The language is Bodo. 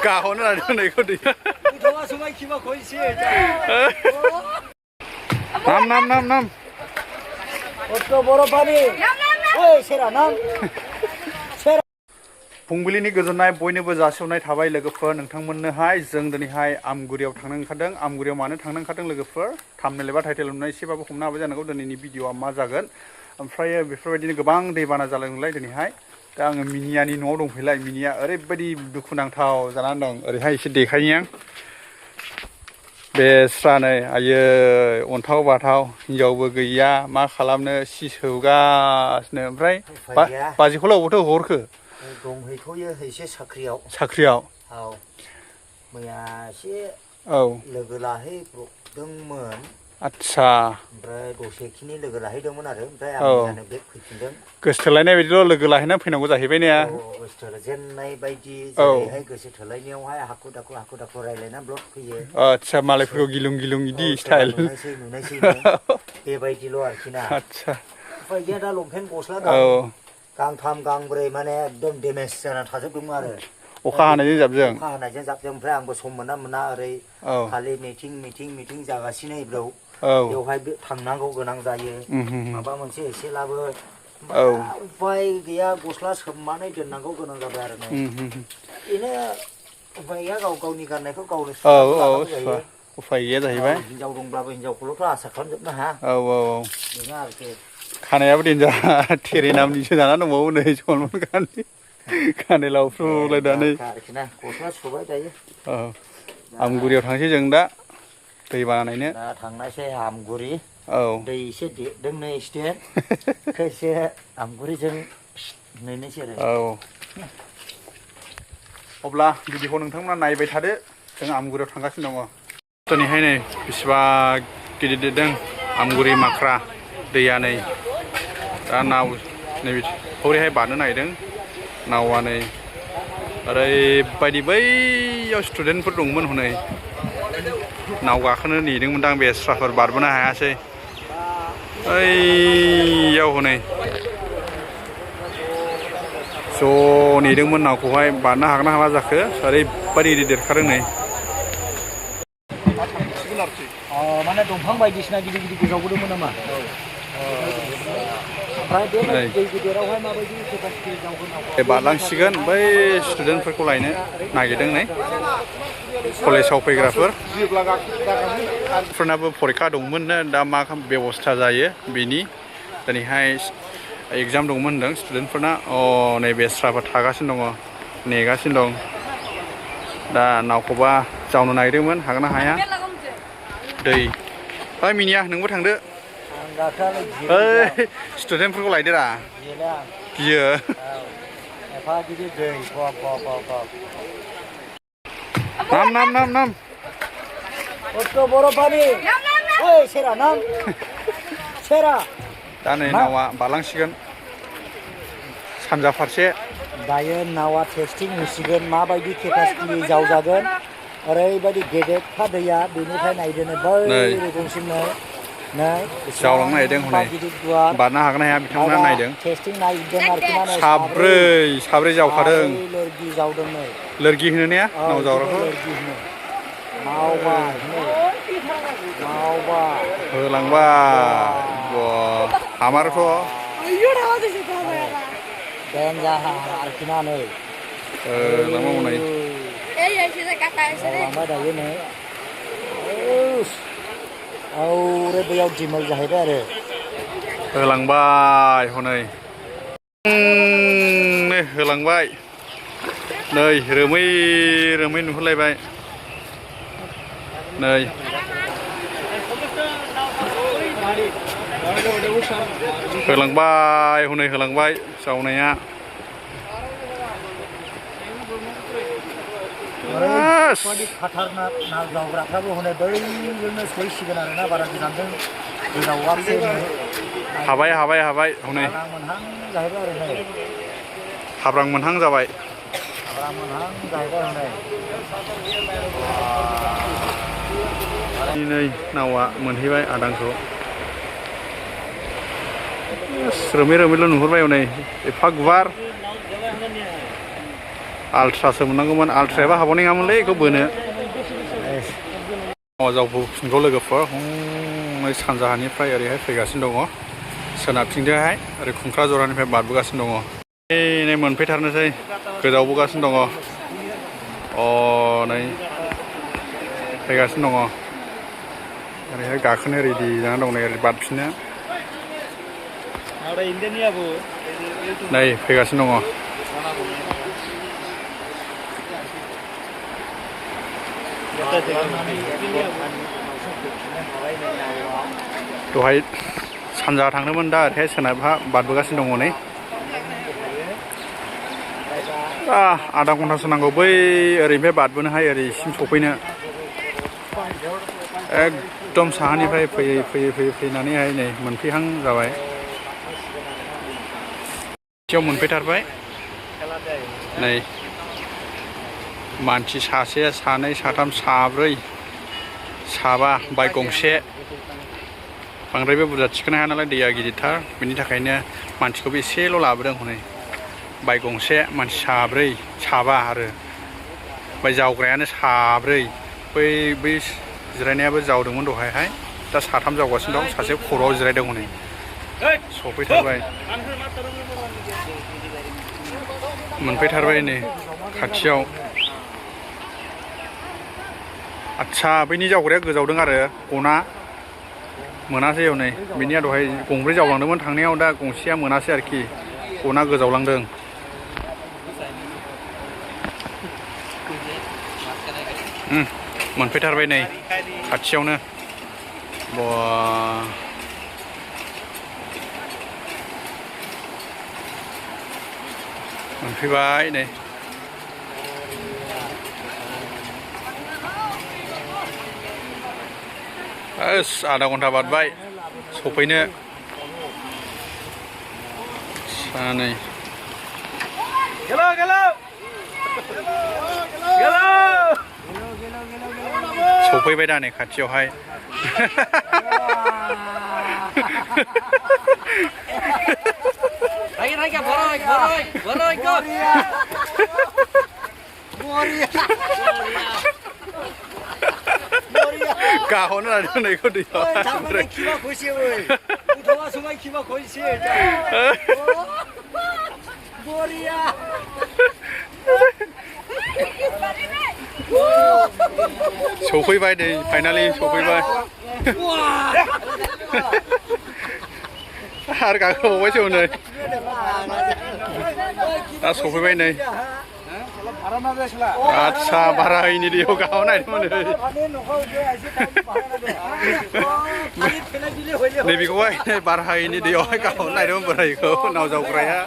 गाहरनो नागिरनायखौ दैया नाम फुंबिलिनि गोजोननाय बयनोबो जासिहरनाय थाबाय लोगोफोर नोंथांमोननोहाय जों दिनैहाय आमगुरियाव थांनो ओंखारदों आमगुरियाव मानो थांनो ओंखारदों लोगोफोर थाम्बनेल एबा टाइटेल नुनाय एसेबाबो हमनो हाबाय जानांगौ दिनैनि भिडिअआ मा जागोन ओमफ्राय बेफोरबायदिनो गोबां दैबाना जालायलाय दिनैहाय दा आङो मिनियानि न'आव दंफैलाय मिनिया ओरैबायदि दुखुनांथाव जानानै दं ओरैहाय एसे देखायनि आं बे स्रानै आयै अन्थाव बाथाव हिनजावबो गैया मा खालामनो सिसौगासिनो ओमफ्राय बाजैखौलाय अबावथो हरखो दंहैथ'यो एसे साख्रियाव औ मैया एसे औ लोगो लाहैब्रबदोंमोन आदसा ओमफ्राय दसेखिनि लोगो लाहैदोंमोन आरो ओमफ्राय आं मैयानो बेक फैफिनदों गोसोथोलायनाय बायदिल' लोगो लाहैना फैनांगौ जाहैबाय ने गोसोथोजेननाय बायदि जेरैहाय गोसो थोलायनायावहाय हाखु दाखु रायलायना ब्लड फैयो आदसा मालायफोरखौ गिलुं गिलुं इदि स्टाइल नुनायसैनो बेबायदिल' आरोखि ना आदसा उफाय गैया दा लंपेन्ट गस्ला दं गांथाम गांब्रै माने एकदम डेमेज जाना थाजोबदोंमोन आरो अखा हानायजों जाबजों ओमफ्राय आंबो सम मोना ओरै खालि मिटिं जागासिनो बेवहाय थांनांगौ गोनां जायो माबा मोनसे एसेलाबो उफाय गैया गस्ला सोमनानै दोननांगौ गोनां जाबाय आरो बेनो उफाय गैया गावनि गाननायखौ गावनो सुनांगौ जायो उफाय गैया जाहैबाय हिनजाव दंब्लाबो हिनजावखौल'थ' आसा खालामजोबनो हाया बेनो आरोखि खानायाबो देनजार थेरे नामनिसो जाना दंबावो नै सलमान खाननि खानाय लावफ्रुलायनानै गस्ला सुबाय दायो आमगुरियाव थांसै जों दा दै बानायनो दा थांनायसै आमगुरि दै एसे देरदों नै स्टेट एसे आमगुरिजों नेनोसै आरो अब्ला भिडिअखौ नोंथांमोना नायबाय थादो जों आमगुरियाव थांगासिनो दङ दिनैहाय नै बेसेबा गिदिर देरदों आमगुरि माख्रा दैया नै दा नाव नैबे हरैहाय बारनो नागिरदों नावा नै ओरैबायदि बैयाव स्टुडेन्टफोर दंमोन हनै नाव गाखोनो नेदोंमोनदां बेस्राफोर बारबोनो हायासै ओइयाव हनै ज' नेदोंमोन नावखौहाय बारनो हागोन ना हाला जाखो ओरैबायदि देरखादों नै माने दंफां बायदिसिना गिदिर गिदिर जावबोदोंमोन नामा बारलांसिगोन बै स्टुडेन्टफोरखौ लायनो नागिरदों नै कलेजाव फैग्राफोरनाबो फरिखा दंमोननो दा मा बेबस्था जायो बेनि दिनैहाय एगजाम दंमोन होनदों स्टुडेन्टफोरना नै बेस्राफोर थागासिनो दङ नेगासिनो दं दा नावखौबा जावनो नागिरदोंमोन हागोन ना हाया दै मिनिया नोंबो थांदो स्टुडेन्टफोरखौ लायदोरा गियो नाम दा नै नावा बारलांसिगोन सानजा फारसे दायो नावा टेस्टिं होसिगोन माबायदि केपासिटि जावजागोन ओरैबायदि गेदेरखा दैया बेनिफ्राय नायदोनो बै रोखोमसिमनो जावलांनो नागिरदों हनै बारनो हागोन ना हाया बिथांमोना नायदों साब्रै जावखादों लोरगि होनो ने नाव जावग्राखौ होलांबाय हामारथ' दैयाव दिमोल जाहैबाय आरो होलांबाय हनै होलांबाय नै रोमै नुहुरलायबाय नै होलांबाय हनै होलांबाय जावनाया खाथारनाक ना जावग्राफ्राबो हनै बैजोंनो सहैसिगोन आरोना बारा गोजानजों गोजावाखसै हाबाय हनै हाब्रां मोनहां जाबाय नै नावा मोनहैबाय आदांखौ रोमै रोमैल' नुहुरबाय हनै एफा गुवार आल्ट्रासो मोननांगौमोन आल्ट्रायाबा हाबावनाय नङामोनलै बेखौ बोनो जावबोफिनगौ लोगोफोर हनै सानजाहानिफ्राय ओरैहाय फैगासिनो दङ सोनाबथिंजोंहाय ओरै खुंख्रा जरानिफ्राय बारबोगासिनो दङ नै मोनफैथारनोसै गोजावबोगासिनो दङ नै फैगासिनो दङ ओरैहाय गाखोनो रेडि जानानै दं नै ओरै बारफिनो नै फैगासिनो दङ दहाय सानजा थांदोंमोन दा ओरैहाय सोनाबहा बारबोगासिनो दङ नै आधा घन्टासो नांगौ बै ओरैनिफ्राय बारबोनोहाय ओरैसिम सफैनो एकदम साहानिफ्राय फैयै फैयै फैयै फैनानैहाय नै मोनफैहां जाबाय खाथियाव मोनफैथारबाय नै मानसि सासे सानै साथाम साब्रै साबा बाइक गंसे बांद्रायबो बुरजा थिखोनो हाया नालाय दैया गिदिरथार बेनि थाखायनो मानसिखौबो एसेल' लाबोदों हनै बाइक गंसे मानसि साब्रै साबा आरो ओमफ्राय जावग्रायानो साब्रै बै जिरायनायाबो जावदोंमोन दहायहाय दा साथाम जावगासिनो दं सासे खर'आव जिरायदों हनै सफैथारबाय मोनफैथारबाय नै खाथियाव आदसा बैनि जावग्राया गोजावदों आरो गना मोनासै हनै बिनिया दहाय गंब्रै जावलांदोंमोन थांनायाव दा गंसेया मोनासै आरोखि गना गोजावलांदों मोनफैथारबाय नै खाथियावनो बा मोनफैबाय नै आधा घन्टा बारबाय सफैनो सानै सफैबाय दा नै खाथियावहाय गाहरनो लादों नैखौ सफैबाय नै फाइनालि सफैबाय आरो गाखोबावबायसो हनै दा सफैबाय नै आदसा भारा होयिनि दैयाव गाहरनो नागिरदोंमोन नैबेखौहाय भारा होयिनि दैयावहाय गाहरनो नागिरदोंमोन बोरायखौ नाव जावग्राया